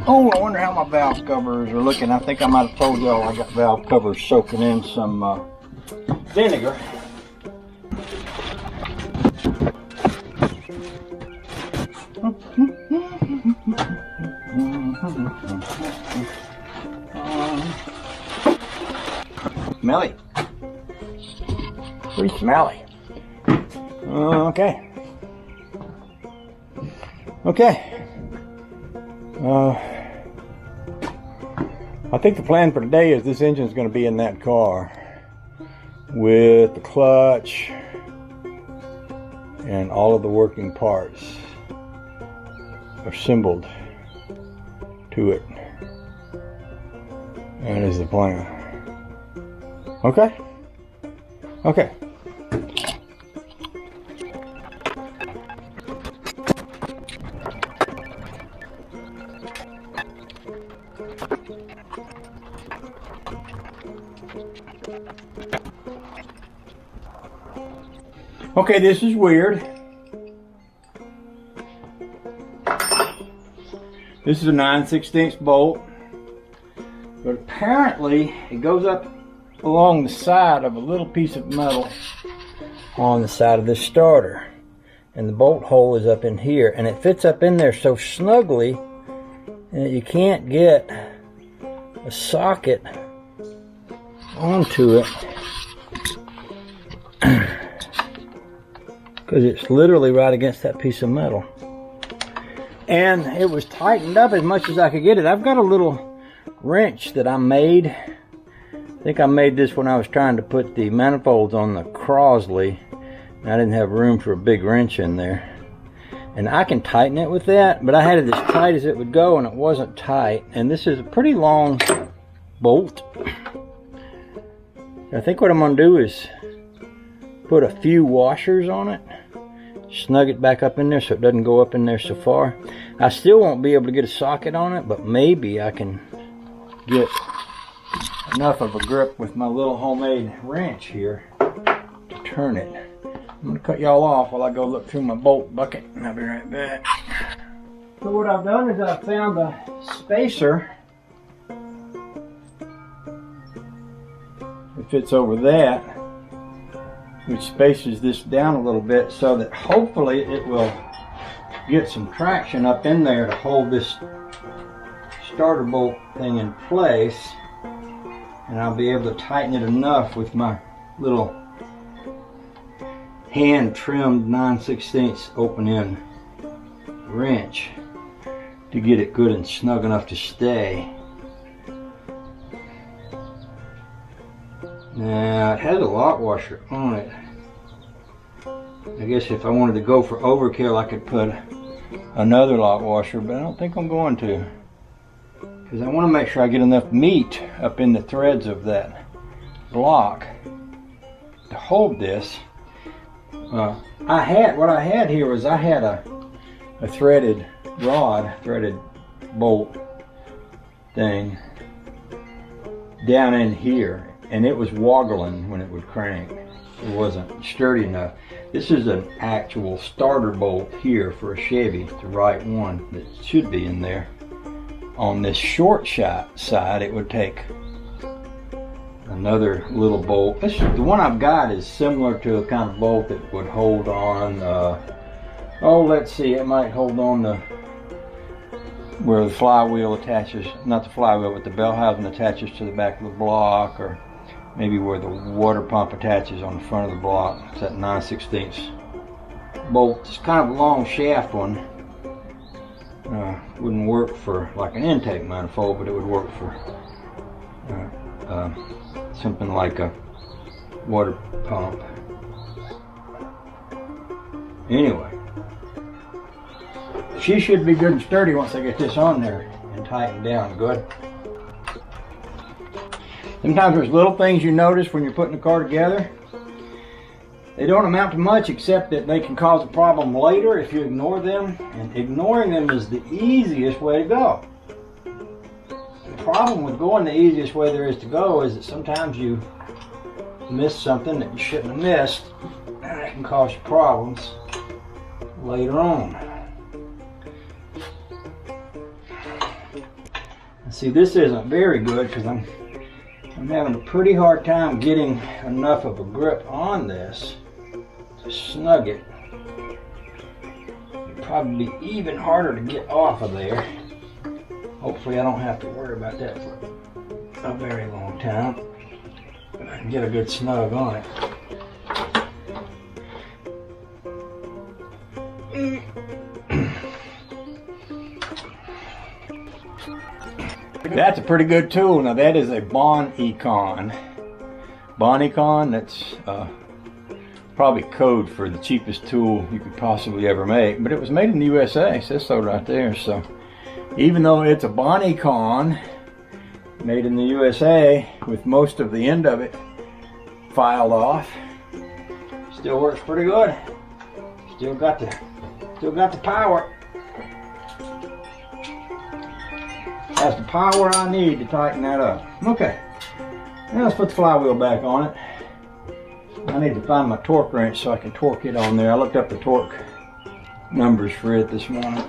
Oh, I wonder how my valve covers are looking. I think I might have told y'all I got valve covers soaking in some vinegar. Smelly. Pretty smelly. Okay. Okay. I think the plan for today is this engine is going to be in that car with the clutch and all of the working parts assembled to it. That is the plan. Okay? Okay. Okay, this is weird. This is a 9/16 bolt, but apparently it goes up along the side of a little piece of metal on the side of this starter, and the bolt hole is up in here, and it fits up in there so snugly that you can't get a socket onto it because it's literally right against that piece of metal. And it was tightened up as much as I could get it. I've got a little wrench that I made. I think I made this when I was trying to put the manifolds on the Crosley. And I didn't have room for a big wrench in there. And I can tighten it with that, but I had it as tight as it would go and it wasn't tight. And this is a pretty long bolt. I think what I'm going to do is put a few washers on it, snug it back up in there so it doesn't go up in there so far. I still won't be able to get a socket on it, but maybe I can get enough of a grip with my little homemade wrench here to turn it. I'm going to cut y'all off while I go look through my bolt bucket, and I'll be right back. So what I've done is I've found a spacer that fits over that, which spaces this down a little bit so that hopefully it will get some traction up in there to hold this starter bolt thing in place, and I'll be able to tighten it enough with my little hand trimmed 9/16 open end wrench to get it good and snug enough to stay. Now it has a lock washer on it. I guess if I wanted to go for overkill I could put another lock washer, but I don't think I'm going to, because I want to make sure I get enough meat up in the threads of that block to hold this. What I had here was I had a threaded rod, threaded bolt thing down in here, and it was woggling when it would crank. It wasn't sturdy enough. This is an actual starter bolt here for a Chevy, the right one that should be in there. On this short shot side, it would take another little bolt. The one I've got is similar to a kind of bolt that would hold on, let's see, it might hold on to where the flywheel attaches, not the flywheel, but the bell housing attaches to the back of the block, or maybe where the water pump attaches on the front of the block. It's that 9/16 bolt. It's kind of a long shaft one. Wouldn't work for like an intake manifold, but it would work for something like a water pump. Anyway, she should be good and sturdy once I get this on there and tightened down good. Sometimes there's little things you notice when you're putting the car together. They don't amount to much, except that they can cause a problem later if you ignore them, and ignoring them is the easiest way to go. The problem with going the easiest way there is to go is that sometimes you miss something that you shouldn't have missed, and it can cause you problems later on. See, this isn't very good because I'm having a pretty hard time getting enough of a grip on this to snug it. It'd probably be even harder to get off of there. Hopefully I don't have to worry about that for a very long time. But I can get a good snug on it. That's a pretty good tool. Now that is a Bon-Econ. Bon-Econ, that's probably code for the cheapest tool you could possibly ever make. But it was made in the USA, it says so right there. So even though it's a Bon-Econ, made in the USA, with most of the end of it filed off, still works pretty good. Still got the power. That's the power I need to tighten that up. Okay, now let's put the flywheel back on it. I need to find my torque wrench so I can torque it on there. I looked up the torque numbers for it this morning.